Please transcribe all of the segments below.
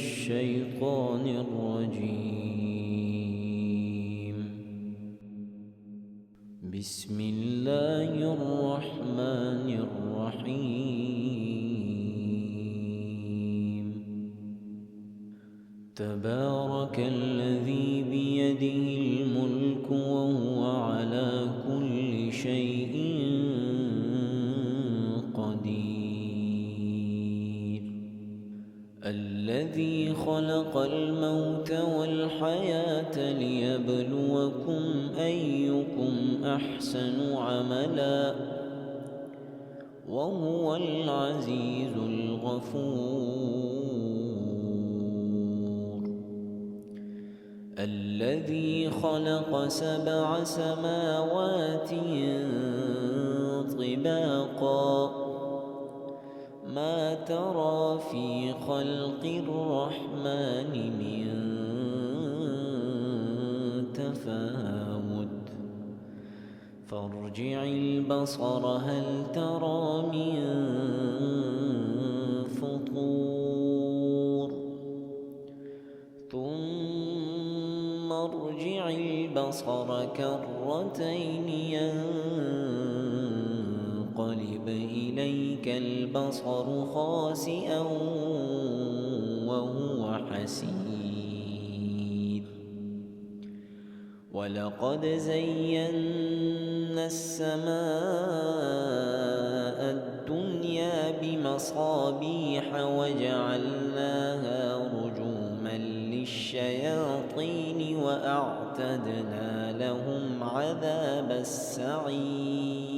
الشيطان الرجيم. بسم الله الرحمن الرحيم. تبارك الذي بيده الملك وهو على كل شيء قدير. الذي خلق الموت والحياة ليبلوكم أيكم أحسن عملا وهو العزيز الغفور. الذي خلق 7 سماوات طباقا ما ترى في خلق الرحمن من تفاوت فارجع البصر هل ترى من فطور ثم ارجع البصر كرتين ينقلب إليك البصر خاسئا وهو حسير. ولقد زينا السماء الدنيا بمصابيح وجعلناها رجوما للشياطين وأعتدنا لهم عذاب السعير.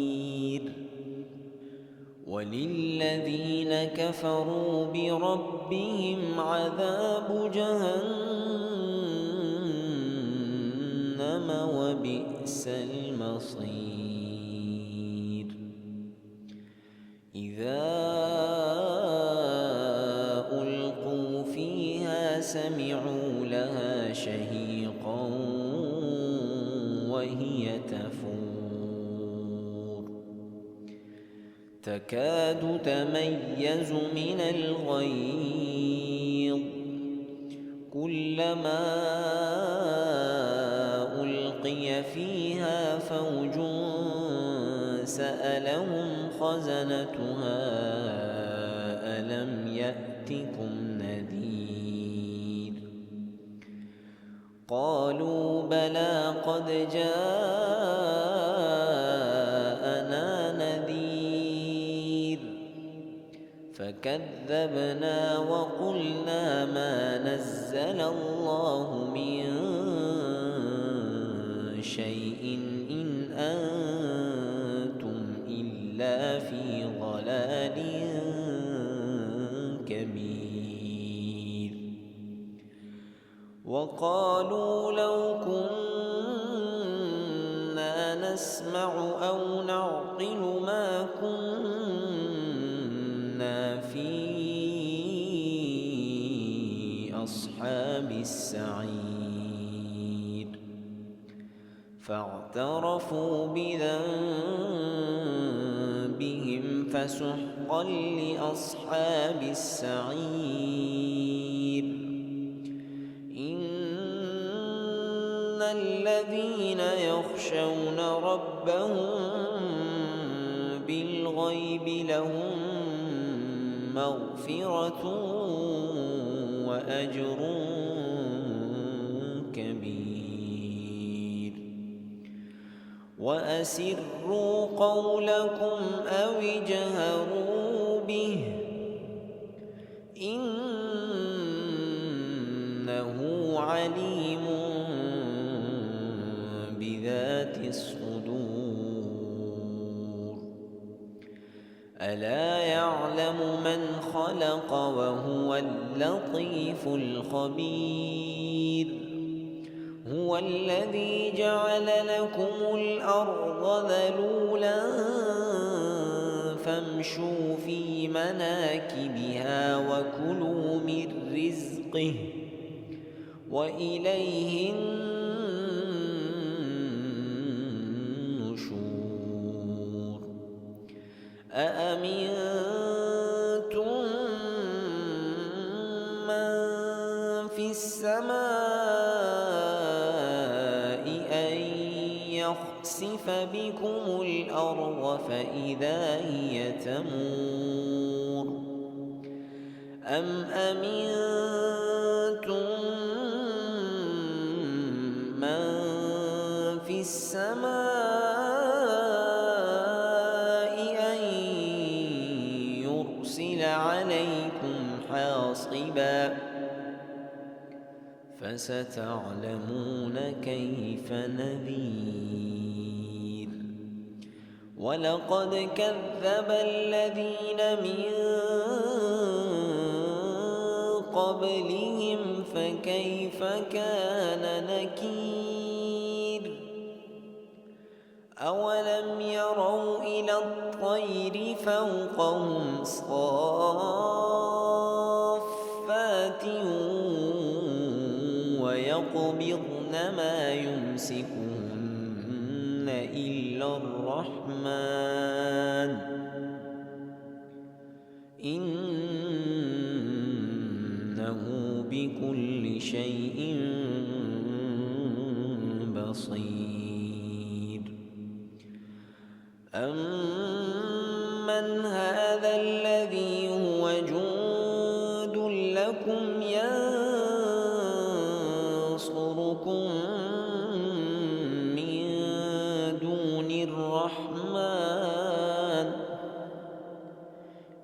وللذين كفروا بربهم عذاب جهنم وبئس المصير. إذا ألقوا فيها سمعوا لها شهيقا وهي تفور تكاد تميز من الغيظ كلما ألقي فيها فوج سألهم خزنتها ألم يأتكم نذير قالوا بلى قد جاءنا نذير فكذبنا وقلنا ما نزل الله من شيء إن أنتم إلا في ضلال كبير. وقالوا لو كنا نسمع أو نعقل ما كنا في أصحاب السعير فاعترفوا بذنبهم فسحقا لأصحاب السعير. إن الذين يخشون ربهم بالغيب لهم مغفرة وأجر كبير. وأسروا قولكم أو اجهروا به إنه عليم بذات الصدور. ألا يعلم من خلق وهو اللطيف الخبير. هو الذي جعل لكم الأرض ذلولا فامشوا في مناكبها وكلوا من رزقه وإليه النشور. أأمنتم من السماء أن يخسف بكم الأرض فإذا هي تمور أم أمنتم من في السماء أن يرسل عليكم حاصبا فستعلمون كيف نذير ولقد كذب الذين من قبلهم فكيف كان نكير أولم يروا إلى الطير فوقهم صافات ويقبضن ما يمسكهن إلا الرحمن إنه بكل شيء بصير أمن هذا الذي هو جند لكم ينصركم من دون الرحمن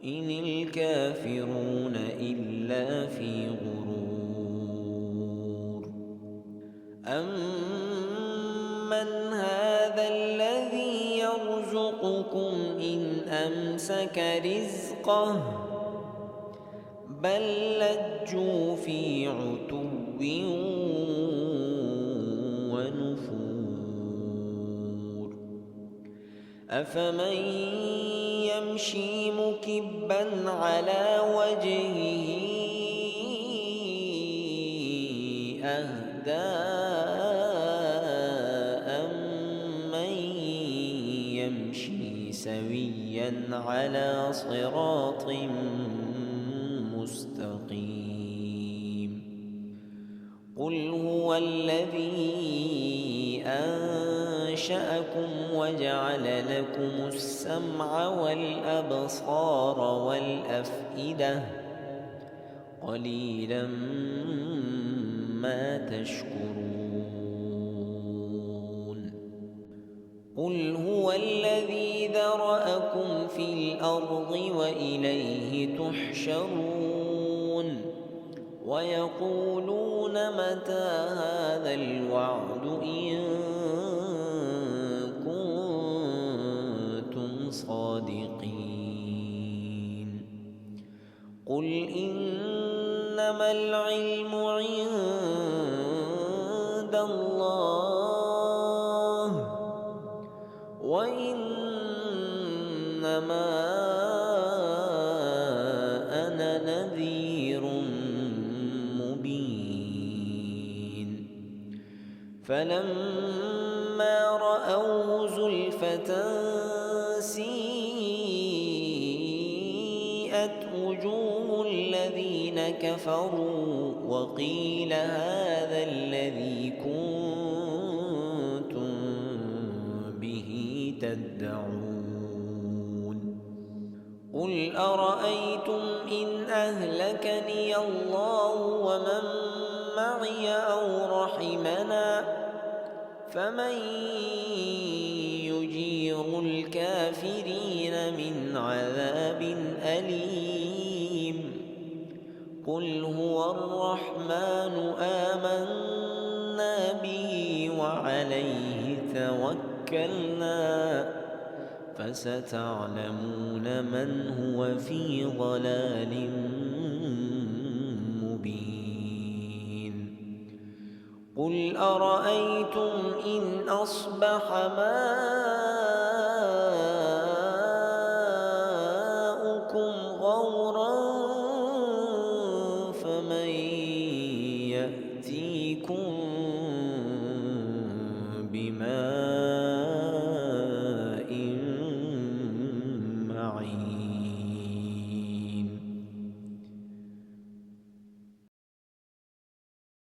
إن الكافرون إلا في غرور أمن هذا الذي يرزقكم إن أمسك رزقه بل لجوا في عتو ونفور أفمن يمشي مكبا على وجهه أهدى أمن يمشي سويا على صراط مستقيم قل هو الذي أنشأكم وجعل لكم السمع والأبصار والأفئدة قليلا ما تشكرون قل هو الذي ذرأكم في الأرض وإليه تحشرون ويقولون متى هذا الوعد إن كنتم صادقين قل إنما العلم عند الله وإنما أنا نذير مبين فلما رأوه زلفة سيئت وجوه الذين كفروا وقيل هذا الذي كنتم به تدعون قل أرأيتم إن أهلكني الله ومن معي أو رحمنا فمن يجير الكافرين من عذاب أليم قل هو الرحمن آمنا به وعليه توكلنا فستعلمون من هو في ضلال مبين قل أرأيتم إن أصبح ماؤكم